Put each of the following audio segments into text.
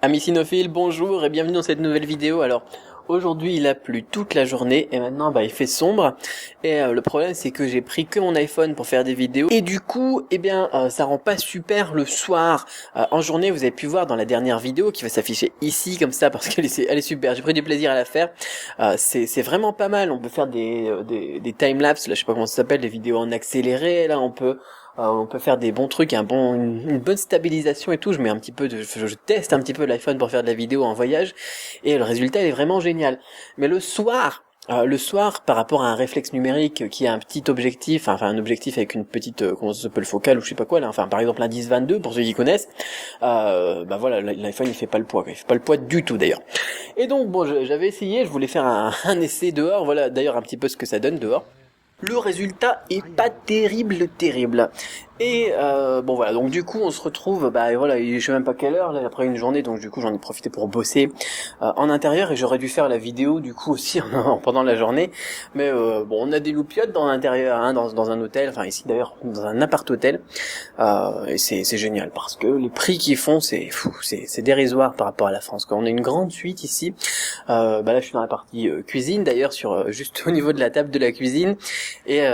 Amis cynophiles, bonjour et bienvenue dans cette nouvelle vidéo. Alors aujourd'hui il a plu toute la journée et maintenant il fait sombre et le problème c'est que j'ai pris que mon iPhone pour faire des vidéos et du coup ça rend pas super le soir. En journée vous avez pu voir dans la dernière vidéo qui va s'afficher ici comme ça parce qu'elle est super, j'ai pris du plaisir à la faire. C'est vraiment pas mal, on peut faire des timelapses, là je sais pas comment ça s'appelle, des vidéos en accéléré, là on peut faire des bons trucs, une bonne stabilisation et tout. Je teste un petit peu l'iPhone pour faire de la vidéo en voyage et le résultat il est vraiment génial. Mais le soir, par rapport à un réflexe numérique qui a un petit objectif, enfin un objectif avec une petite, comment ça s'appelle, focale ou je sais pas quoi là, enfin par exemple un 10-22 pour ceux qui connaissent, voilà, l'iPhone il fait pas le poids, il fait pas le poids du tout d'ailleurs. Et donc bon, j'avais essayé, je voulais faire un essai dehors, voilà d'ailleurs un petit peu ce que ça donne dehors. Le résultat est pas terrible. Et bon voilà, donc du coup on se retrouve, voilà, je sais même pas quelle heure là, après une journée, donc du coup j'en ai profité pour bosser en intérieur et j'aurais dû faire la vidéo du coup aussi pendant la journée, mais bon on a des loupiottes dans l'intérieur, hein, dans un hôtel, enfin ici d'ailleurs dans un appart-hôtel, et c'est génial parce que les prix qu'ils font c'est fou, c'est dérisoire par rapport à la France. Quand on a une grande suite ici, là je suis dans la partie cuisine d'ailleurs, sur juste au niveau de la table de la cuisine. Et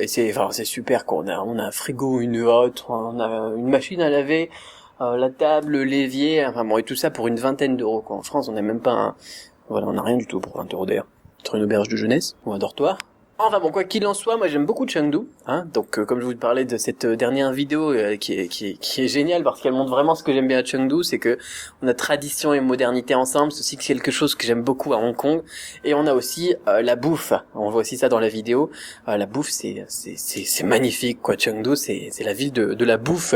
c'est super quoi. On a un frigo, une hotte, on a une machine à laver, la table, le l'évier, enfin bon, et tout ça pour une vingtaine d'euros quoi. En France, on n'a même pas voilà, on n'a rien du tout pour 20 euros d'ailleurs. Entre une auberge de jeunesse ou un dortoir. Enfin bon, quoi qu'il en soit, moi j'aime beaucoup Chengdu, hein. Donc comme je vous parlais de cette dernière vidéo qui est géniale parce qu'elle montre vraiment ce que j'aime bien à Chengdu, c'est que on a tradition et modernité ensemble. C'est aussi quelque chose que j'aime beaucoup à Hong Kong. Et on a aussi la bouffe. On voit aussi ça dans la vidéo. La bouffe, c'est magnifique quoi. Chengdu, c'est la ville de la bouffe.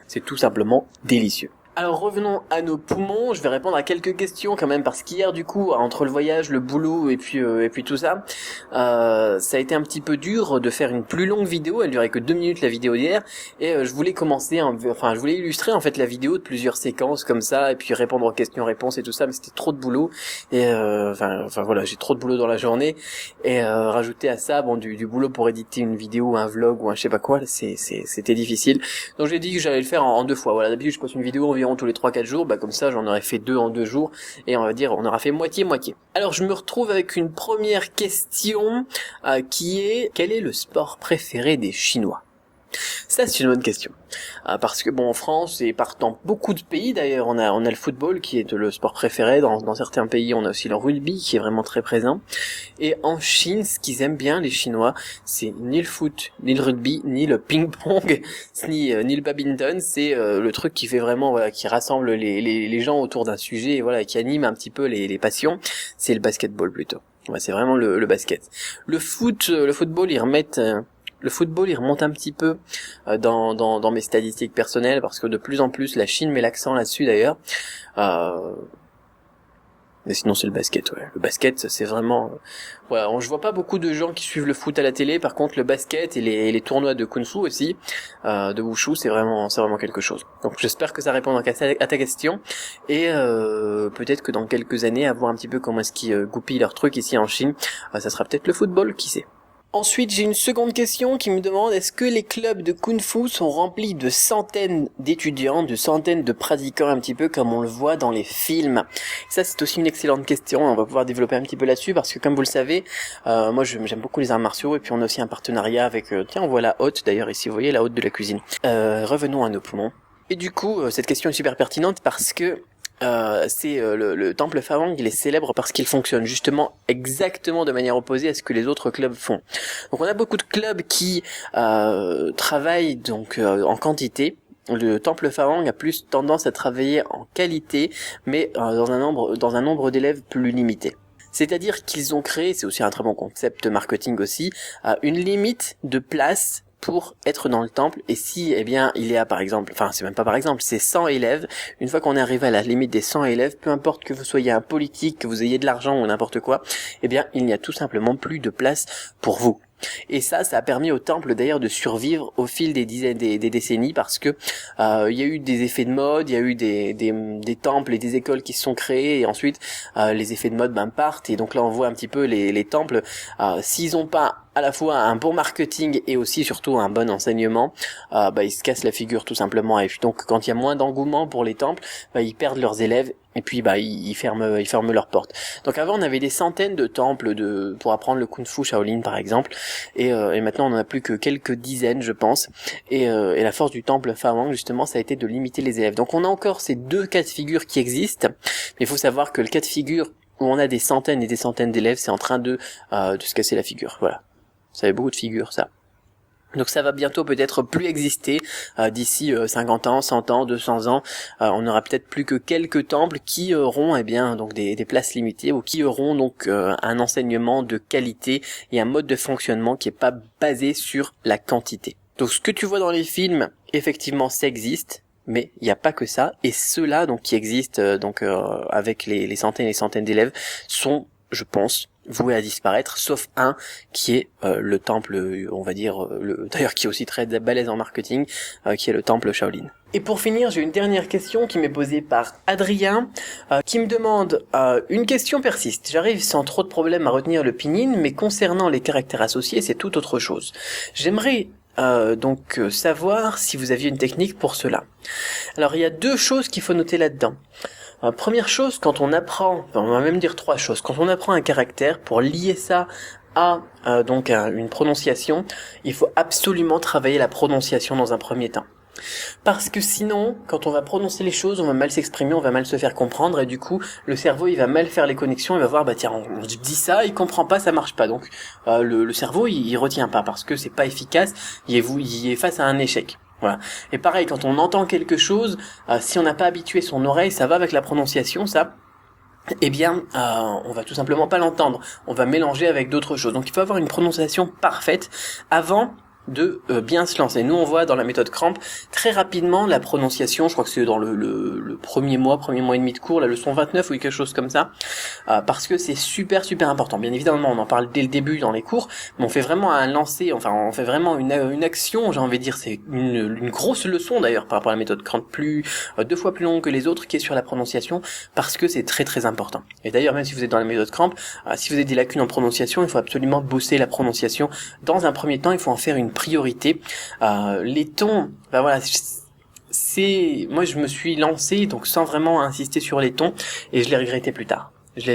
C'est tout simplement délicieux. Alors revenons à nos poumons, je vais répondre à quelques questions quand même parce qu'hier du coup entre le voyage, le boulot et puis tout ça, ça a été un petit peu dur de faire une plus longue vidéo, elle durait que 2 minutes la vidéo d'hier et je voulais je voulais illustrer en fait la vidéo de plusieurs séquences comme ça et puis répondre aux questions-réponses et tout ça, mais c'était trop de boulot et voilà, j'ai trop de boulot dans la journée et rajouter à ça du boulot pour éditer une vidéo, un vlog ou un je sais pas quoi, c'était difficile. Donc j'ai dit que j'allais le faire en 2 fois. Voilà, d'habitude je poste une vidéo environ tous les 3-4 jours, comme ça j'en aurais fait 2 en 2 jours et on aura fait moitié-moitié. Alors je me retrouve avec une première question qui est: quel est le sport préféré des Chinois? Ça c'est une bonne question, parce que bon en France et dans beaucoup de pays d'ailleurs on a le football qui est le sport préféré, dans certains pays on a aussi le rugby qui est vraiment très présent, et en Chine ce qu'ils aiment bien les Chinois c'est ni le foot, ni le rugby, ni le ping-pong, ni le badminton, c'est le truc qui fait vraiment, voilà, qui rassemble les gens autour d'un sujet et voilà, qui anime un petit peu les passions, c'est le basketball plutôt. Ouais, c'est vraiment le basket. Le football il remonte un petit peu dans mes statistiques personnelles parce que de plus en plus la Chine met l'accent là-dessus d'ailleurs. Mais sinon c'est le basket, ouais. Le basket c'est vraiment, voilà, je vois pas beaucoup de gens qui suivent le foot à la télé. Par contre le basket et les tournois de kung-fu aussi, de wushu, c'est vraiment quelque chose. Donc j'espère que ça répond à ta question et peut-être que dans quelques années à voir un petit peu comment est-ce qu'ils goupillent leur truc ici en Chine, ça sera peut-être le football, qui sait. Ensuite, j'ai une seconde question qui me demande: est-ce que les clubs de kung-fu sont remplis de centaines d'étudiants, de centaines de pratiquants, un petit peu comme on le voit dans les films? Ça, c'est aussi une excellente question. On va pouvoir développer un petit peu là-dessus parce que, comme vous le savez, moi, j'aime beaucoup les arts martiaux et puis on a aussi un partenariat avec, on voit la hotte d'ailleurs ici, vous voyez la hotte de la cuisine. Revenons à nos poumons. Et du coup, cette question est super pertinente parce que le temple Fawang, il est célèbre parce qu'il fonctionne justement exactement de manière opposée à ce que les autres clubs font. Donc on a beaucoup de clubs qui travaillent donc en quantité. Le temple Fawang a plus tendance à travailler en qualité, mais dans un nombre d'élèves plus limité. C'est-à-dire qu'ils ont créé, c'est aussi un très bon concept marketing aussi, une limite de place pour être dans le temple, et si il y a par exemple, c'est même pas par exemple, c'est 100 élèves, une fois qu'on est arrivé à la limite des 100 élèves, peu importe que vous soyez un politique, que vous ayez de l'argent ou n'importe quoi, il n'y a tout simplement plus de place pour vous. Et ça a permis au temple d'ailleurs de survivre au fil des décennies parce que il y a eu des effets de mode, il y a eu des temples et des écoles qui se sont créés et ensuite les effets de mode partent, et donc là on voit un petit peu les temples, s'ils ont pas à la fois un bon marketing et aussi surtout un bon enseignement, ils se cassent la figure tout simplement. Et puis donc quand il y a moins d'engouement pour les temples, ils perdent leurs élèves. Et puis ils ferment leurs portes. Donc avant on avait des centaines de temples pour apprendre le kung-fu Shaolin par exemple, et maintenant on en a plus que quelques dizaines je pense. Et la force du temple Fa Wang justement ça a été de limiter les élèves. Donc on a encore ces deux cas de figure qui existent, mais il faut savoir que le cas de figure où on a des centaines et des centaines d'élèves, c'est en train de se casser la figure. Voilà, ça fait beaucoup de figures ça. Donc ça va bientôt peut-être plus exister, d'ici 50 ans, 100 ans, 200 ans, on aura peut-être plus que quelques temples qui auront donc des places limitées, ou qui auront donc un enseignement de qualité et un mode de fonctionnement qui est pas basé sur la quantité. Donc ce que tu vois dans les films, effectivement ça existe, mais il n'y a pas que ça, et ceux-là donc qui existent avec les centaines et les centaines d'élèves sont, je pense, voué à disparaître, sauf un qui est le temple, on va dire, d'ailleurs qui est aussi très balèze en marketing, qui est le temple Shaolin. Et pour finir, j'ai une dernière question qui m'est posée par Adrien, qui me demande une question persiste. J'arrive sans trop de problèmes à retenir le pinyin, mais concernant les caractères associés, c'est tout autre chose. J'aimerais donc savoir si vous aviez une technique pour cela. Alors il y a deux choses qu'il faut noter là-dedans. Première chose, quand on apprend, on va même dire trois choses, quand on apprend un caractère, pour lier ça à une prononciation, il faut absolument travailler la prononciation dans un premier temps. Parce que sinon, quand on va prononcer les choses, on va mal s'exprimer, on va mal se faire comprendre, et du coup, le cerveau, il va mal faire les connexions, il va voir, tiens, on dit ça, il comprend pas, ça marche pas. Donc, le cerveau, il retient pas, parce que c'est pas efficace, il est face à un échec. Voilà. Et pareil, quand on entend quelque chose, si on n'a pas habitué son oreille, ça va avec la prononciation, ça, on va tout simplement pas l'entendre. On va mélanger avec d'autres choses. Donc il faut avoir une prononciation parfaite avant de bien se lancer. Nous on voit dans la méthode Cramp très rapidement la prononciation, je crois que c'est dans le premier mois et demi de cours, la leçon 29 ou quelque chose comme ça, parce que c'est super important. Bien évidemment on en parle dès le début dans les cours, mais on fait vraiment un lancer, on fait vraiment une action, j'ai envie de dire, c'est une grosse leçon d'ailleurs par rapport à la méthode Cramp, deux fois plus longue que les autres, qui est sur la prononciation, parce que c'est très important. Et d'ailleurs même si vous êtes dans la méthode Cramp, si vous avez des lacunes en prononciation, il faut absolument bosser la prononciation. Dans un premier temps, il faut en faire une priorité. Les tons, moi je me suis lancé donc sans vraiment insister sur les tons, et je l'ai regretté plus tard. Je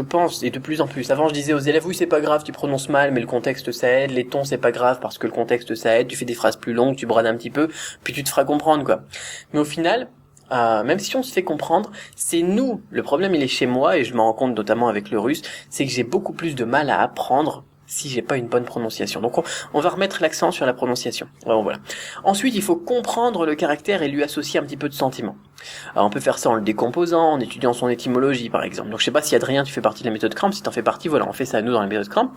pense, et de plus en plus, avant je disais aux élèves, oui c'est pas grave, tu prononces mal, mais le contexte ça aide, les tons c'est pas grave parce que le contexte ça aide, tu fais des phrases plus longues, tu brades un petit peu, puis tu te feras comprendre quoi. Mais au final, même si on se fait comprendre, c'est nous, le problème il est chez moi, et je m'en rends compte notamment avec le russe, c'est que j'ai beaucoup plus de mal à apprendre si j'ai pas une bonne prononciation. Donc on va remettre l'accent sur la prononciation. Voilà. Ensuite, il faut comprendre le caractère et lui associer un petit peu de sentiment. Alors, on peut faire ça en le décomposant, en étudiant son étymologie par exemple. Donc je sais pas si Adrien tu fais partie de la méthode Cramp, si t'en fais partie, voilà, on fait ça nous dans la méthode Cramp.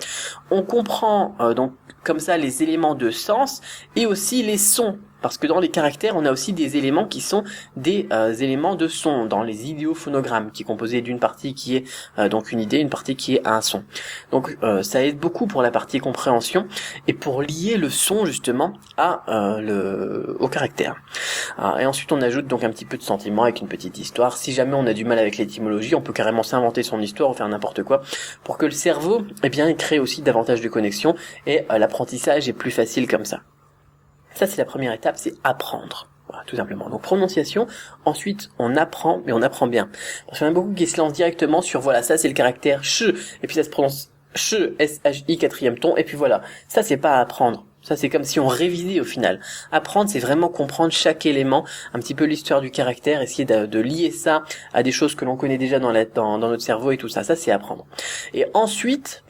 On comprend donc comme ça les éléments de sens et aussi les sons. Parce que dans les caractères, on a aussi des éléments qui sont des éléments de son, dans les idéophonogrammes, qui est composé d'une partie qui est donc une idée, une partie qui est un son. Donc ça aide beaucoup pour la partie compréhension et pour lier le son justement au caractère. Et ensuite on ajoute donc un petit peu de sentiment avec une petite histoire. Si jamais on a du mal avec l'étymologie, on peut carrément s'inventer son histoire ou faire n'importe quoi pour que le cerveau il crée aussi davantage de connexions et l'apprentissage est plus facile comme ça. Ça, c'est la première étape, c'est apprendre. Voilà, tout simplement. Donc, prononciation. Ensuite, on apprend, mais on apprend bien. Parce qu'il y en a beaucoup qui se lancent directement sur, voilà, ça, c'est le caractère ch, et puis ça se prononce ch, S-H-I, quatrième ton, et puis voilà. Ça, c'est pas apprendre. Ça, c'est comme si on révisait au final. Apprendre, c'est vraiment comprendre chaque élément, un petit peu l'histoire du caractère, essayer de lier ça à des choses que l'on connaît déjà dans notre cerveau et tout ça. Ça, c'est apprendre. Et ensuite,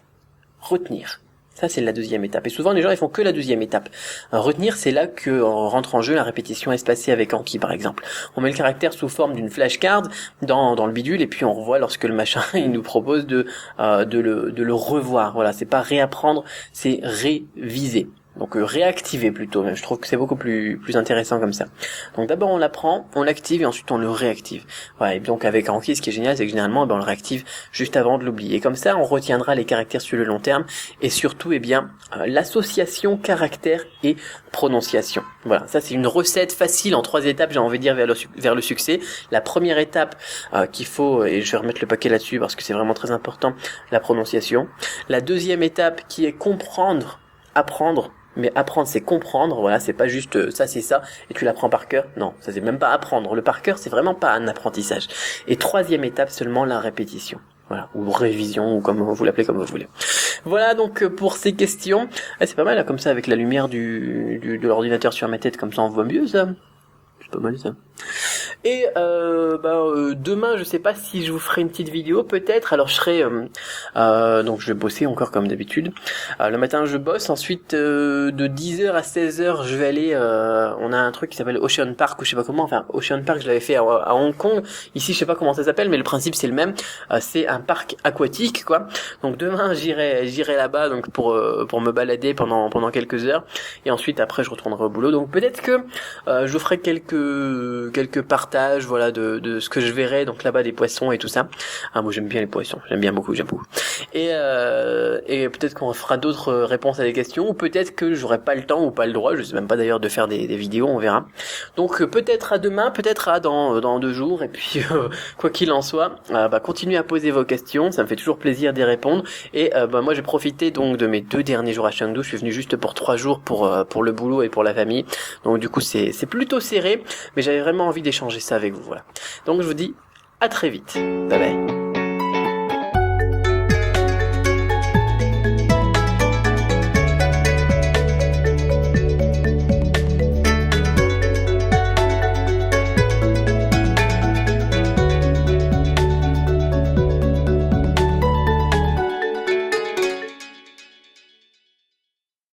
retenir. Ça, c'est la deuxième étape. Et souvent, les gens, ils font que la deuxième étape. Retenir, c'est là que rentre en jeu la répétition espacée avec Anki, par exemple. On met le caractère sous forme d'une flashcard dans le bidule, et puis on revoit lorsque le machin, il nous propose de le revoir. Voilà, c'est pas réapprendre, c'est réviser. Donc réactiver plutôt, mais je trouve que c'est beaucoup plus intéressant comme ça. Donc d'abord on l'apprend, on l'active et ensuite on le réactive. Voilà, et donc avec Anki, ce qui est génial, c'est que généralement on le réactive juste avant de l'oublier. Comme ça on retiendra les caractères sur le long terme et surtout l'association caractère et prononciation. Voilà, ça c'est une recette facile en 3 étapes, j'ai envie de dire vers le succès. La première étape qu'il faut, et je vais remettre le paquet là-dessus parce que c'est vraiment très important, la prononciation. La deuxième étape qui est comprendre, apprendre. Mais apprendre, c'est comprendre, voilà, c'est pas juste ça, c'est ça, et tu l'apprends par cœur. Non, ça c'est même pas apprendre. Le par cœur, c'est vraiment pas un apprentissage. Et troisième étape, seulement la répétition. Voilà, ou révision, ou comme vous l'appelez comme vous voulez. Voilà donc pour ces questions. C'est pas mal là, comme ça, avec la lumière de l'ordinateur sur ma tête, comme ça on voit mieux ça. C'est pas mal ça. Et demain, je sais pas si je vous ferai une petite vidéo, peut-être. Alors je serai donc je vais bosser encore comme d'habitude. Le matin je bosse, ensuite de 10h à 16h je vais aller on a un truc qui s'appelle Ocean Park ou je sais pas comment, enfin Ocean Park je l'avais fait à Hong Kong. Ici je sais pas comment ça s'appelle, mais le principe c'est le même. C'est un parc aquatique quoi. Donc demain j'irai là-bas donc pour me balader pendant quelques heures et ensuite après je retournerai au boulot. Donc peut-être que je vous ferai quelques partages voilà de ce que je verrai donc là-bas des poissons et tout ça. Moi j'aime bien les poissons, j'aime beaucoup. Et peut-être qu'on fera d'autres réponses à des questions ou peut-être que j'aurai pas le temps ou pas le droit, je sais même pas d'ailleurs de faire des vidéos, on verra. Donc peut-être à demain, peut-être à dans 2 jours et puis quoi qu'il en soit, continuez à poser vos questions, ça me fait toujours plaisir d'y répondre et moi j'ai profité donc de mes 2 derniers jours à Chengdu, je suis venu juste pour 3 jours pour le boulot et pour la famille. Donc du coup c'est plutôt serré, mais j'avais vraiment envie d'échanger ça avec vous, voilà. Donc je vous dis à très vite. Bye bye.